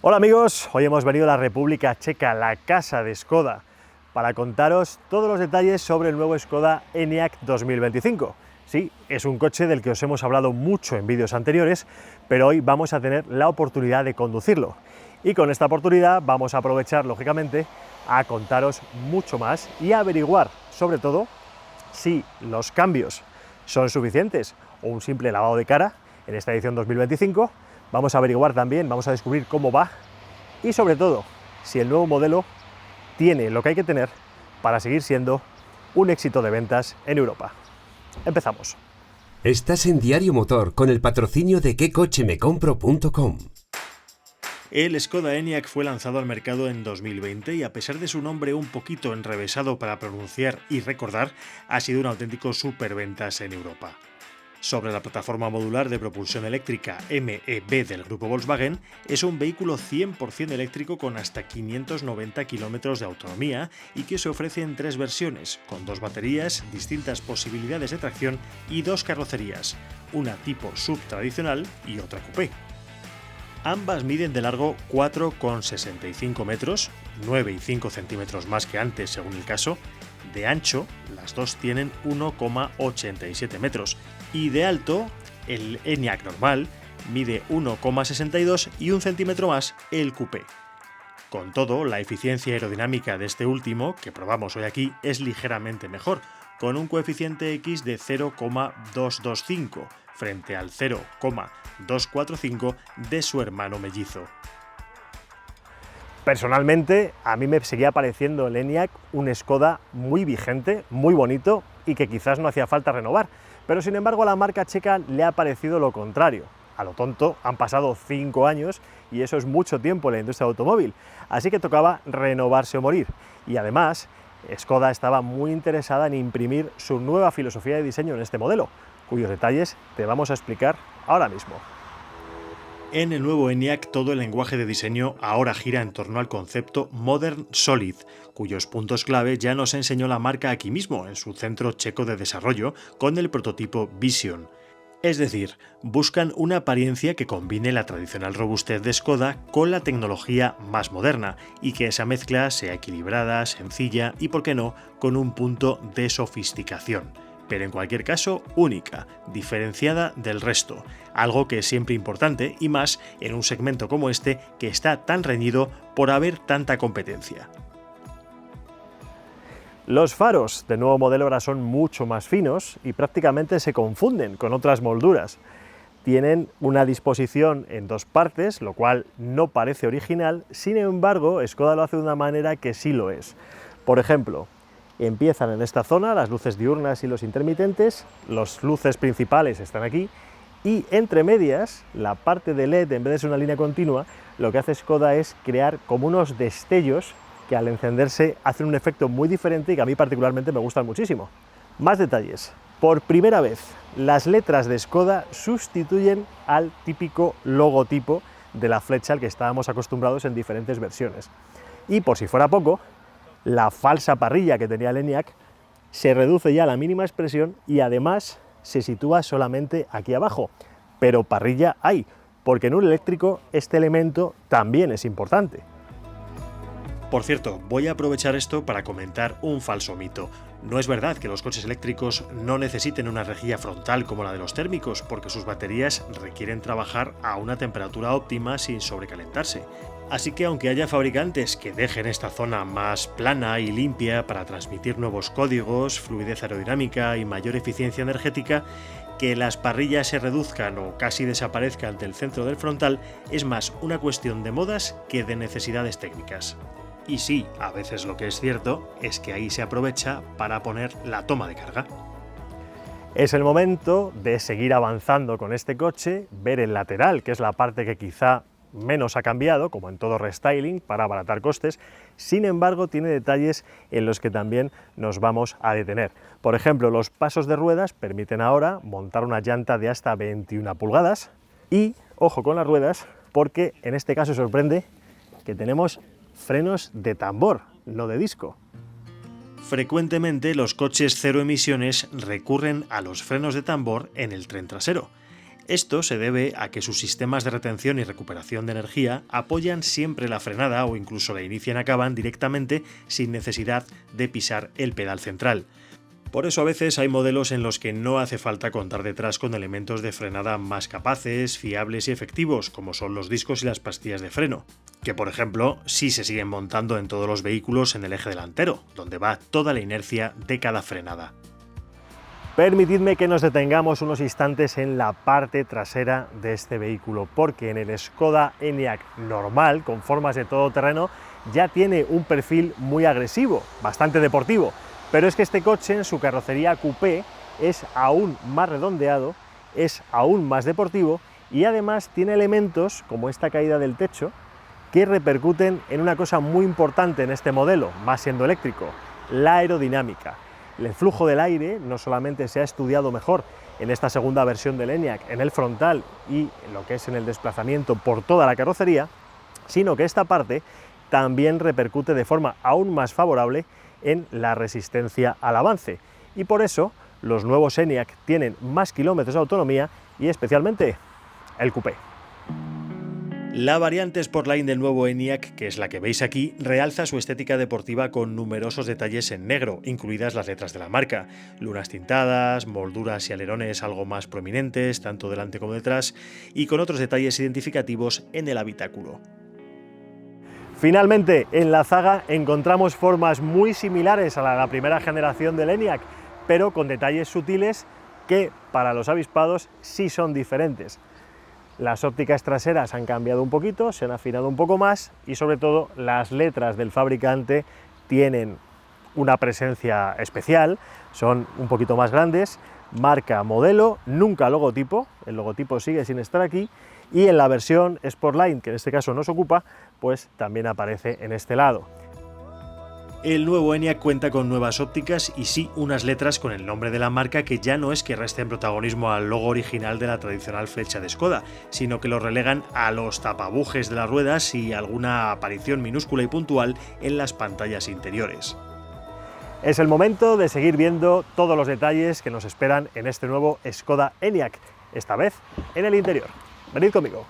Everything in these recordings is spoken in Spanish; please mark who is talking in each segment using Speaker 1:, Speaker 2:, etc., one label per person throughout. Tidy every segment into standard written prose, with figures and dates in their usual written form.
Speaker 1: Hola amigos, hoy hemos venido a la República Checa, la casa de Škoda, para contaros todos los detalles sobre el nuevo Škoda Enyaq 2025. Sí, es un coche del que os hemos hablado mucho en vídeos anteriores, pero hoy vamos a tener la oportunidad de conducirlo. Y con esta oportunidad vamos a aprovechar, lógicamente, a contaros mucho más y a averiguar, sobre todo, si los cambios son suficientes o un simple lavado de cara en esta edición 2025. Vamos a averiguar también, vamos a descubrir cómo va y sobre todo si el nuevo modelo tiene lo que hay que tener para seguir siendo un éxito de ventas en Europa. Empezamos.
Speaker 2: Estás en Diario Motor con el patrocinio de quecochemecompro.com.
Speaker 1: El Škoda Enyaq fue lanzado al mercado en 2020 y a pesar de su nombre un poquito enrevesado para pronunciar y recordar, ha sido un auténtico superventas en Europa. Sobre la plataforma modular de propulsión eléctrica MEB del grupo Volkswagen, es un vehículo 100% eléctrico con hasta 590 km de autonomía y que se ofrece en tres versiones, con dos baterías, distintas posibilidades de tracción y dos carrocerías, una tipo SUV tradicional y otra coupé. Ambas miden de largo 4,65 metros, 9 y 5 centímetros más que antes según el caso. De ancho, las dos tienen 1,87 metros y de alto, el Enyaq normal mide 1,62 y un centímetro más el coupé. Con todo, la eficiencia aerodinámica de este último, que probamos hoy aquí, es ligeramente mejor, con un coeficiente X de 0,225 frente al 0,245 de su hermano mellizo. Personalmente, a mí me seguía pareciendo el Enyaq un Škoda muy vigente, muy bonito y que quizás no hacía falta renovar, pero sin embargo a la marca checa le ha parecido lo contrario. A lo tonto, han pasado 5 años y eso es mucho tiempo en la industria automóvil, así que tocaba renovarse o morir. Y además, Škoda estaba muy interesada en imprimir su nueva filosofía de diseño en este modelo, cuyos detalles te vamos a explicar ahora mismo. En el nuevo Enyaq todo el lenguaje de diseño ahora gira en torno al concepto Modern Solid, cuyos puntos clave ya nos enseñó la marca aquí mismo, en su centro checo de desarrollo, con el prototipo Vision. Es decir, buscan una apariencia que combine la tradicional robustez de Škoda con la tecnología más moderna y que esa mezcla sea equilibrada, sencilla y, por qué no, con un punto de sofisticación. Pero en cualquier caso, única, diferenciada del resto, algo que es siempre importante y más en un segmento como este que está tan reñido por haber tanta competencia. Los faros del nuevo modelo ahora son mucho más finos y prácticamente se confunden con otras molduras. Tienen una disposición en dos partes, lo cual no parece original, sin embargo, Škoda lo hace de una manera que sí lo es. Por ejemplo, empiezan en esta zona las luces diurnas y los intermitentes, las luces principales están aquí y entre medias, la parte de LED, en vez de ser una línea continua, lo que hace Škoda es crear como unos destellos que al encenderse hacen un efecto muy diferente y que a mí particularmente me gustan muchísimo. Más detalles. Por primera vez, las letras de Škoda sustituyen al típico logotipo de la flecha al que estábamos acostumbrados en diferentes versiones. Y por si fuera poco, la falsa parrilla que tenía el Enyaq se reduce ya a la mínima expresión y además se sitúa solamente aquí abajo. Pero parrilla hay, porque en un eléctrico este elemento también es importante. Por cierto, voy a aprovechar esto para comentar un falso mito. No es verdad que los coches eléctricos no necesiten una rejilla frontal como la de los térmicos, porque sus baterías requieren trabajar a una temperatura óptima sin sobrecalentarse. Así que aunque haya fabricantes que dejen esta zona más plana y limpia para transmitir nuevos códigos, fluidez aerodinámica y mayor eficiencia energética, que las parrillas se reduzcan o casi desaparezcan del centro del frontal es más una cuestión de modas que de necesidades técnicas. Y sí, a veces lo que es cierto es que ahí se aprovecha para poner la toma de carga. Es el momento de seguir avanzando con este coche, ver el lateral, que es la parte que quizá menos ha cambiado, como en todo restyling, para abaratar costes. Sin embargo, tiene detalles en los que también nos vamos a detener. Por ejemplo, los pasos de ruedas permiten ahora montar una llanta de hasta 21 pulgadas y, ojo con las ruedas, porque en este caso sorprende que tenemos frenos de tambor, no de disco. Frecuentemente los coches cero emisiones recurren a los frenos de tambor en el tren trasero. Esto se debe a que sus sistemas de retención y recuperación de energía apoyan siempre la frenada o incluso la inician y acaban directamente sin necesidad de pisar el pedal central. Por eso a veces hay modelos en los que no hace falta contar detrás con elementos de frenada más capaces, fiables y efectivos, como son los discos y las pastillas de freno, que por ejemplo sí se siguen montando en todos los vehículos en el eje delantero, donde va toda la inercia de cada frenada. Permitidme que nos detengamos unos instantes en la parte trasera de este vehículo, porque en el Škoda Enyaq normal, con formas de todoterreno, ya tiene un perfil muy agresivo, bastante deportivo. Pero es que este coche en su carrocería coupé es aún más redondeado, es aún más deportivo y además tiene elementos como esta caída del techo que repercuten en una cosa muy importante en este modelo, más siendo eléctrico, la aerodinámica. El flujo del aire no solamente se ha estudiado mejor en esta segunda versión del Enyaq, en el frontal y en lo que es en el desplazamiento por toda la carrocería, sino que esta parte también repercute de forma aún más favorable en la resistencia al avance, y por eso los nuevos Enyaq tienen más kilómetros de autonomía y especialmente el coupé. La variante Sportline del nuevo Enyaq, que es la que veis aquí, realza su estética deportiva con numerosos detalles en negro, incluidas las letras de la marca, lunas tintadas, molduras y alerones algo más prominentes, tanto delante como detrás, y con otros detalles identificativos en el habitáculo. Finalmente, en la zaga encontramos formas muy similares a la primera generación del Enyaq, pero con detalles sutiles que, para los avispados, sí son diferentes. Las ópticas traseras han cambiado un poquito, se han afinado un poco más y, sobre todo, las letras del fabricante tienen una presencia especial, son un poquito más grandes, marca, modelo, nunca logotipo, el logotipo sigue sin estar aquí, y en la versión Sportline, que en este caso nos ocupa, pues también aparece en este lado. El nuevo Enyaq cuenta con nuevas ópticas y sí unas letras con el nombre de la marca que ya no es que resten protagonismo al logo original de la tradicional flecha de Škoda, sino que lo relegan a los tapabujes de las ruedas y alguna aparición minúscula y puntual en las pantallas interiores. Es el momento de seguir viendo todos los detalles que nos esperan en este nuevo Škoda Enyaq, esta vez en el interior. Venid conmigo.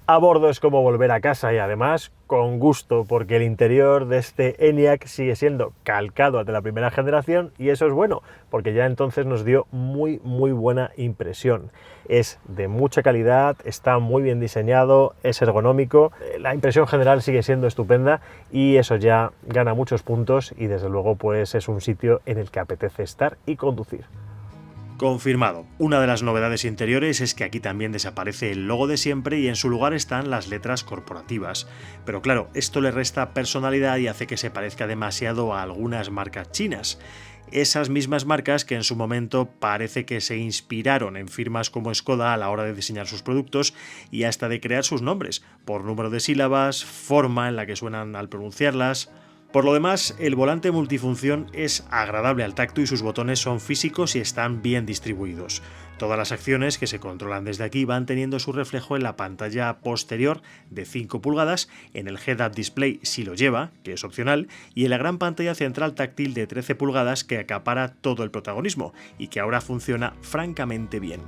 Speaker 1: A bordo es como volver a casa y además con gusto, porque el interior de este Enyaq sigue siendo calcado al de la primera generación y eso es bueno, porque ya entonces nos dio muy buena impresión. Es de mucha calidad, está muy bien diseñado, es ergonómico, la impresión general sigue siendo estupenda y eso ya gana muchos puntos y desde luego pues es un sitio en el que apetece estar y conducir. Confirmado. Una de las novedades interiores es que aquí también desaparece el logo de siempre y en su lugar están las letras corporativas. Pero claro, esto le resta personalidad y hace que se parezca demasiado a algunas marcas chinas. Esas mismas marcas que en su momento parece que se inspiraron en firmas como Škoda a la hora de diseñar sus productos y hasta de crear sus nombres, por número de sílabas, forma en la que suenan al pronunciarlas. Por lo demás, el volante multifunción es agradable al tacto y sus botones son físicos y están bien distribuidos. Todas las acciones que se controlan desde aquí van teniendo su reflejo en la pantalla posterior de 5 pulgadas, en el Head-Up Display si lo lleva, que es opcional, y en la gran pantalla central táctil de 13 pulgadas que acapara todo el protagonismo y que ahora funciona francamente bien.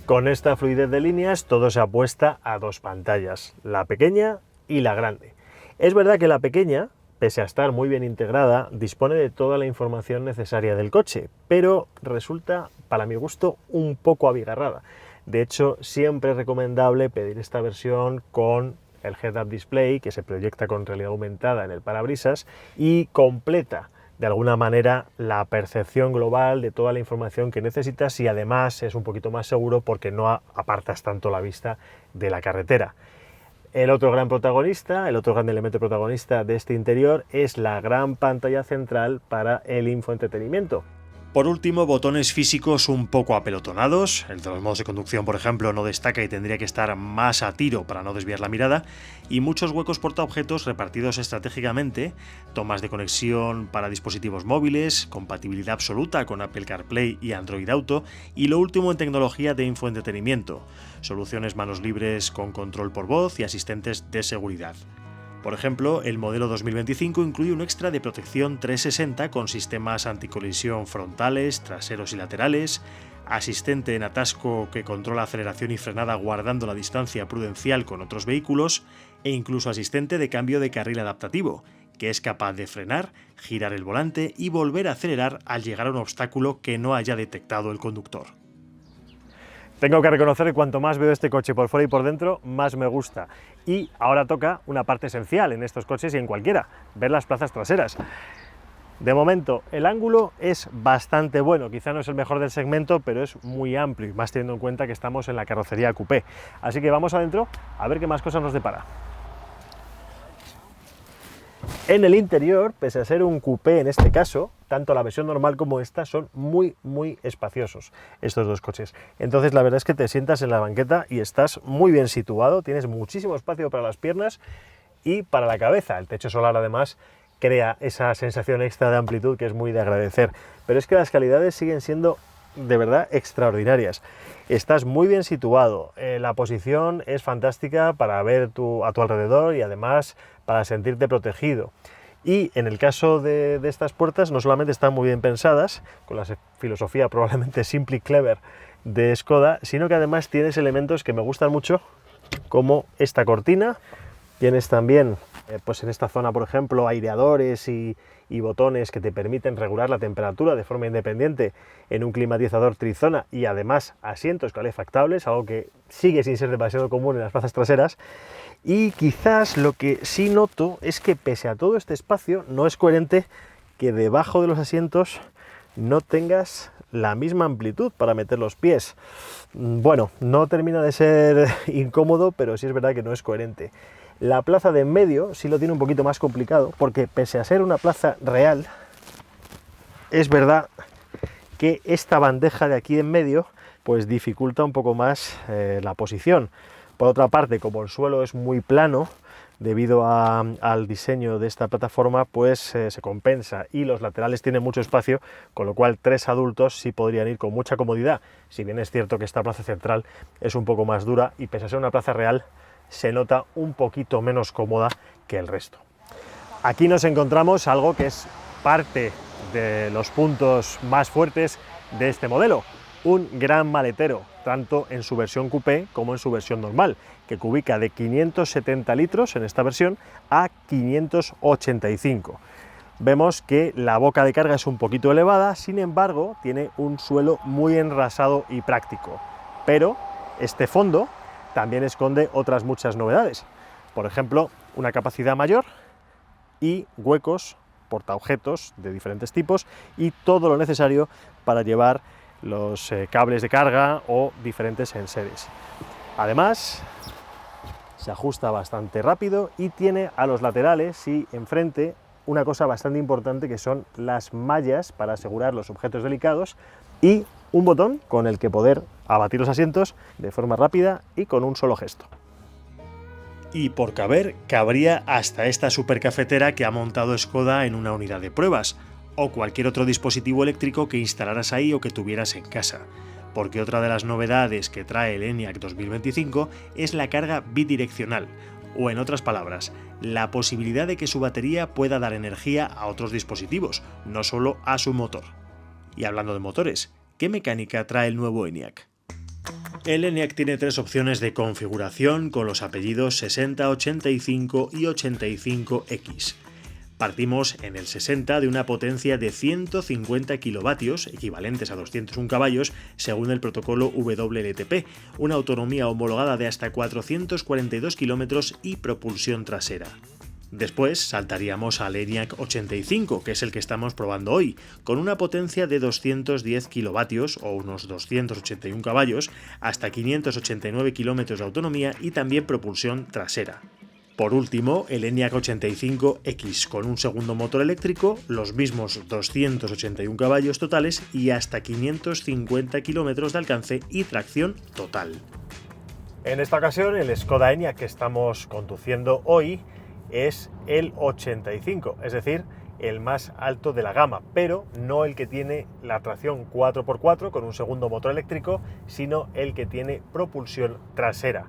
Speaker 1: Con esta fluidez de líneas todo se apuesta a dos pantallas, la pequeña y la grande. Es verdad que la pequeña, pese a estar muy bien integrada, dispone de toda la información necesaria del coche, pero resulta, para mi gusto, un poco abigarrada. De hecho, siempre es recomendable pedir esta versión con el Head-Up Display, que se proyecta con realidad aumentada en el parabrisas y completa de alguna manera la percepción global de toda la información que necesitas y además es un poquito más seguro porque no apartas tanto la vista de la carretera. El otro gran protagonista, el otro gran elemento protagonista de este interior es la gran pantalla central para el infoentretenimiento. Por último, botones físicos un poco apelotonados, el de los modos de conducción por ejemplo no destaca y tendría que estar más a tiro para no desviar la mirada, y muchos huecos portaobjetos repartidos estratégicamente, tomas de conexión para dispositivos móviles, compatibilidad absoluta con Apple CarPlay y Android Auto, y lo último en tecnología de infoentretenimiento, soluciones manos libres con control por voz y asistentes de seguridad. Por ejemplo, el modelo 2025 incluye un extra de protección 360 con sistemas anticolisión frontales, traseros y laterales, asistente en atasco que controla aceleración y frenada guardando la distancia prudencial con otros vehículos, e incluso asistente de cambio de carril adaptativo, que es capaz de frenar, girar el volante y volver a acelerar al llegar a un obstáculo que no haya detectado el conductor. Tengo que reconocer que cuanto más veo este coche por fuera y por dentro, más me gusta. Y ahora toca una parte esencial en estos coches y en cualquiera, ver las plazas traseras. De momento, el ángulo es bastante bueno, quizá no es el mejor del segmento, pero es muy amplio, y más teniendo en cuenta que estamos en la carrocería coupé. Así que vamos adentro a ver qué más cosas nos depara. En el interior, pese a ser un coupé en este caso, tanto la versión normal como esta son muy espaciosos estos dos coches. Entonces la verdad es que te sientas en la banqueta y estás muy bien situado, tienes muchísimo espacio para las piernas y para la cabeza. El techo solar además crea esa sensación extra de amplitud que es muy de agradecer. Pero es que las calidades siguen siendo de verdad extraordinarias. Estás muy bien situado, la posición es fantástica para ver a tu alrededor y además para sentirte protegido. Y en el caso de estas puertas no solamente están muy bien pensadas, con la filosofía probablemente simple y clever de Škoda, sino que además tienes elementos que me gustan mucho, como esta cortina. Tienes también, pues en esta zona, por ejemplo, aireadores y botones que te permiten regular la temperatura de forma independiente en un climatizador trizona y además asientos calefactables, algo que sigue sin ser demasiado común en las plazas traseras. Y quizás lo que sí noto es que pese a todo este espacio, no es coherente que debajo de los asientos no tengas la misma amplitud para meter los pies. Bueno, no termina de ser incómodo, pero sí es verdad que no es coherente. La plaza de en medio sí lo tiene un poquito más complicado, porque pese a ser una plaza real, es verdad que esta bandeja de aquí en medio pues dificulta un poco más la posición. Por otra parte, como el suelo es muy plano, debido al diseño de esta plataforma, pues se compensa y los laterales tienen mucho espacio, con lo cual 3 adultos sí podrían ir con mucha comodidad, si bien es cierto que esta plaza central es un poco más dura y pese a ser una plaza real, se nota un poquito menos cómoda que el resto. Aquí nos encontramos algo que es parte de los puntos más fuertes de este modelo, un gran maletero, tanto en su versión coupé como en su versión normal, que ubica de 570 litros en esta versión a 585. Vemos que la boca de carga es un poquito elevada, sin embargo, tiene un suelo muy enrasado y práctico, pero este fondo también esconde otras muchas novedades, por ejemplo, una capacidad mayor y huecos, portaobjetos de diferentes tipos y todo lo necesario para llevar los cables de carga o diferentes enseres. Además, se ajusta bastante rápido y tiene a los laterales y enfrente una cosa bastante importante que son las mallas para asegurar los objetos delicados y un botón con el que poder abatir los asientos de forma rápida y con un solo gesto. Y por caber, cabría hasta esta supercafetera que ha montado Škoda en una unidad de pruebas, o cualquier otro dispositivo eléctrico que instalaras ahí o que tuvieras en casa. Porque otra de las novedades que trae el Enyaq 2025 es la carga bidireccional, o en otras palabras, la posibilidad de que su batería pueda dar energía a otros dispositivos, no solo a su motor. Y hablando de motores, ¿qué mecánica trae el nuevo Enyaq? El Enyaq tiene 3 opciones de configuración con los apellidos 60, 85 y 85X. Partimos en el 60 de una potencia de 150 kilovatios, equivalentes a 201 caballos, según el protocolo WLTP, una autonomía homologada de hasta 442 kilómetros y propulsión trasera. Después saltaríamos al Enyaq 85, que es el que estamos probando hoy, con una potencia de 210 kilovatios o unos 281 caballos, hasta 589 kilómetros de autonomía y también propulsión trasera. Por último, el Enyaq 85X con un segundo motor eléctrico, los mismos 281 caballos totales y hasta 550 kilómetros de alcance y tracción total. En esta ocasión, el Škoda Enyaq que estamos conduciendo hoy es el 85, es decir, el más alto de la gama, pero no el que tiene la tracción 4x4 con un segundo motor eléctrico, sino el que tiene propulsión trasera.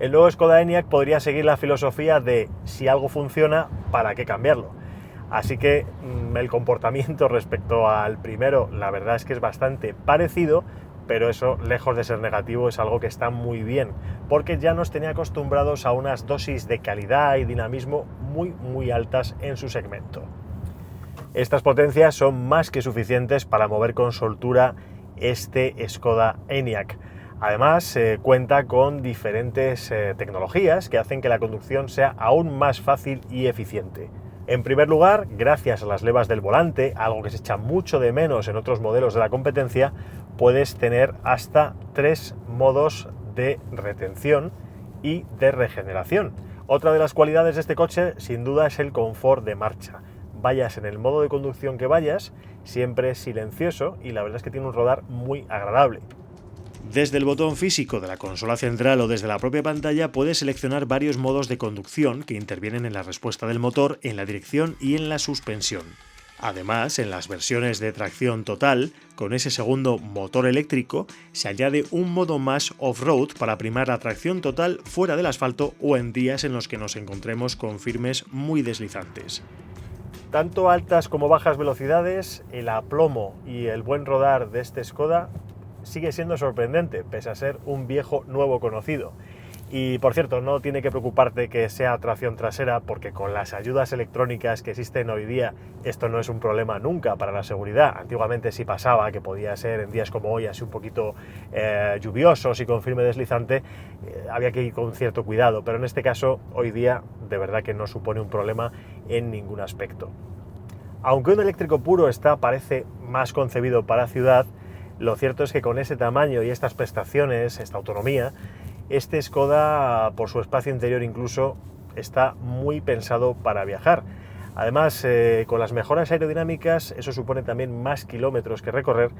Speaker 1: El nuevo Skoda Enyaq podría seguir la filosofía de si algo funciona, ¿para qué cambiarlo? Así que el comportamiento respecto al primero, la verdad es que es bastante parecido, pero eso, lejos de ser negativo, es algo que está muy bien, porque ya nos tenía acostumbrados a unas dosis de calidad y dinamismo muy altas en su segmento. Estas potencias son más que suficientes para mover con soltura este Skoda Enyaq. Además, cuenta con diferentes tecnologías que hacen que la conducción sea aún más fácil y eficiente. En primer lugar, gracias a las levas del volante, algo que se echa mucho de menos en otros modelos de la competencia, puedes tener hasta 3 modos de retención y de regeneración. Otra de las cualidades de este coche, sin duda, es el confort de marcha. Vayas en el modo de conducción que vayas, siempre es silencioso y la verdad es que tiene un rodar muy agradable. Desde el botón físico de la consola central o desde la propia pantalla puedes seleccionar varios modos de conducción que intervienen en la respuesta del motor, en la dirección y en la suspensión. Además, en las versiones de tracción total, con ese segundo motor eléctrico, se añade un modo más off-road para primar la tracción total fuera del asfalto o en días en los que nos encontremos con firmes muy deslizantes. Tanto altas como bajas velocidades, el aplomo y el buen rodar de este Skoda sigue siendo sorprendente, pese a ser un viejo nuevo conocido. Y por cierto, no tiene que preocuparte que sea tracción trasera, porque con las ayudas electrónicas que existen hoy día, esto no es un problema nunca para la seguridad. Antiguamente sí pasaba, que podía ser en días como hoy, así un poquito lluviosos y con firme deslizante, había que ir con cierto cuidado, pero en este caso, hoy día, de verdad que no supone un problema en ningún aspecto. Aunque un eléctrico puro parece más concebido para ciudad, lo cierto es que con ese tamaño y estas prestaciones, esta autonomía, este Skoda, por su espacio interior incluso, está muy pensado para viajar. Además, con las mejoras aerodinámicas, eso supone también más kilómetros que recorrer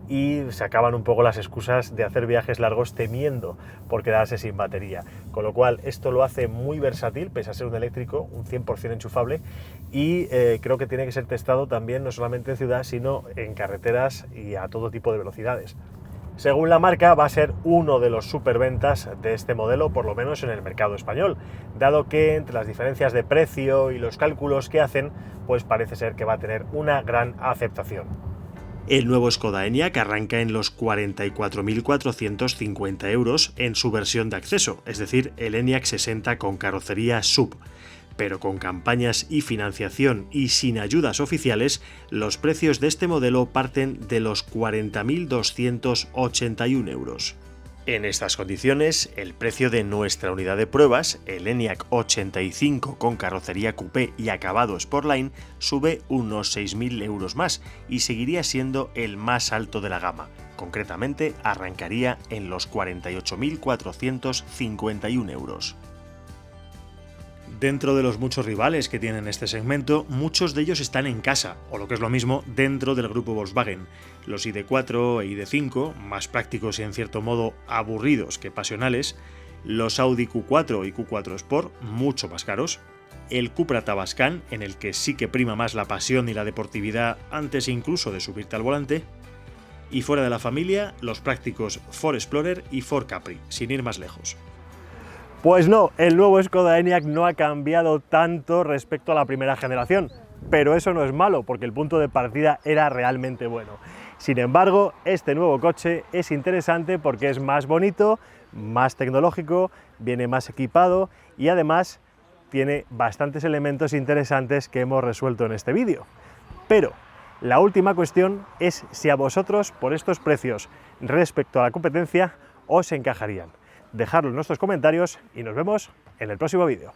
Speaker 1: y se acaban un poco las excusas de hacer viajes largos temiendo por quedarse sin batería. Con lo cual, esto lo hace muy versátil, pese a ser un eléctrico, un 100% enchufable, y creo que tiene que ser testado también no solamente en ciudad, sino en carreteras y a todo tipo de velocidades. Según la marca, va a ser uno de los superventas de este modelo, por lo menos en el mercado español, dado que entre las diferencias de precio y los cálculos que hacen, pues parece ser que va a tener una gran aceptación. El nuevo Skoda Enyaq arranca en los 44.450 euros en su versión de acceso, es decir, el Enyaq 60 con carrocería SUV. Pero con campañas y financiación y sin ayudas oficiales, los precios de este modelo parten de los 40.281 euros. En estas condiciones, el precio de nuestra unidad de pruebas, el Enyaq 85 con carrocería coupé y acabado Sportline, sube unos 6.000 euros más y seguiría siendo el más alto de la gama. Concretamente, arrancaría en los 48.451 euros. Dentro de los muchos rivales que tienen este segmento, muchos de ellos están en casa, o lo que es lo mismo, dentro del grupo Volkswagen. Los ID4 e ID5, más prácticos y en cierto modo aburridos que pasionales, los Audi Q4 y Q4 Sport, mucho más caros, el Cupra Tavascan, en el que sí que prima más la pasión y la deportividad antes incluso de subirte al volante, y fuera de la familia, los prácticos Ford Explorer y Ford Capri, sin ir más lejos. Pues no, el nuevo Skoda Enyaq no ha cambiado tanto respecto a la primera generación, pero eso no es malo, porque el punto de partida era realmente bueno. Sin embargo, este nuevo coche es interesante porque es más bonito, más tecnológico, viene más equipado y además tiene bastantes elementos interesantes que hemos resuelto en este vídeo. Pero la última cuestión es si a vosotros, por estos precios respecto a la competencia, os encajarían. Dejadlo en nuestros comentarios y nos vemos en el próximo vídeo.